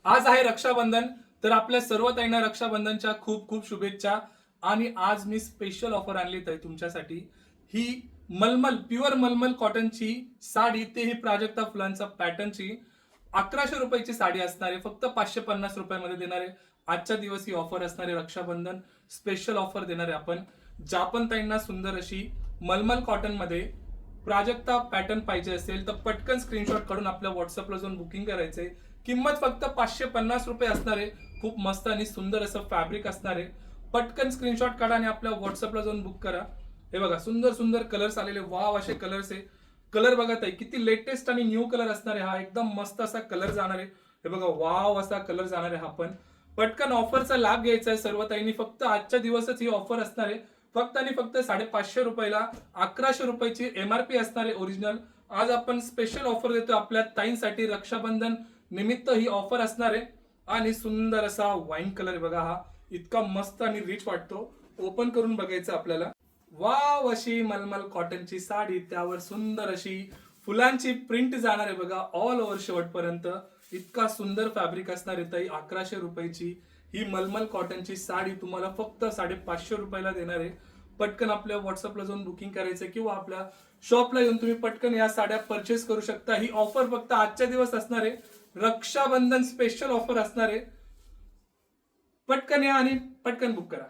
आज आहे रक्षाबंधन, तर आपल्या सर्व ताईंना रक्षाबंधनच्या खूप खूप शुभेच्छा. आणि आज मी स्पेशल ऑफर आणली आहे तुमच्यासाठी. ही मलमल प्युअर मलमल कॉटनची साडी, तेही प्राजक्ता फुलांचा पॅटर्नची 1100 रुपयाची साडी असणार आहे. फक्त 550 रुपयामध्ये देणार आहे. आजच्या दिवस ही ऑफर असणार आहे. रक्षाबंधन स्पेशल ऑफर देणार आहे आपण. ज्या पण ताईंना सुंदर अशी मलमल कॉटन मध्ये प्राजक्ता पॅटर्न पाहिजे असेल तर पटकन स्क्रीनशॉट काढून आपल्या व्हॉट्सअपला जाऊन बुकिंग करायचंय. किंमत फक्त 550 रुपये असणार आहे. खूप मस्त आणि सुंदर असं फॅब्रिक असणार आहे. पटकन स्क्रीनशॉट काढा आणि आपल्या व्हॉट्सअपला जाऊन बुक करा. हे बघा, सुंदर सुंदर कलर्स आलेले, वाव असे कलर्स आहे. कलर बघत आहे किती लेटेस्ट आणि न्यू कलर असणार आहे. हा एकदम मस्त असा कलर जाणार आहे. हे बघा, वाव असा कलर जाणार आहे. हा पण पटकन ऑफरचा लाभ घ्यायचा आहे सर्व ताईंनी. फक्त आजच्या दिवसच ही ऑफर असणार आहे. फक्त आणि फक्त 550 रुपयाला 1100 रुपयाची एमआरपी असणार आहे ओरिजिनल. आज आपण स्पेशल ऑफर देतो आपल्या ताईंसाठी. रक्षाबंधन निमित्त ही ऑफर असणार आहे. आणि सुंदर असा वाईन कलर बघा, हा इतका मस्त आणि रिच वाटतो. ओपन करून बघायचं आपल्याला. वाव अशी मलमल कॉटनची साडी, त्यावर सुंदर अशी फुलांची प्रिंट जाणार आहे बघा ऑल ओव्हर शेवटपर्यंत. इतका सुंदर फॅब्रिक असणार आहे ताई. 1100 रुपयाची ही मलमल कॉटनची साडी तुम्हाला फक्त 550 रुपयाला देणार आहे. पटकन आपल्या व्हॉट्सअपला जाऊन बुकिंग करायचं किंवा आपल्या शॉपला येऊन तुम्ही पटकन या साड्या परचेस करू शकता. ही ऑफर फक्त आजच्या दिवस असणार आहे. रक्षाबंधन स्पेशल ऑफर असणार आहे. पटकन या आणि पटकन बुक करा.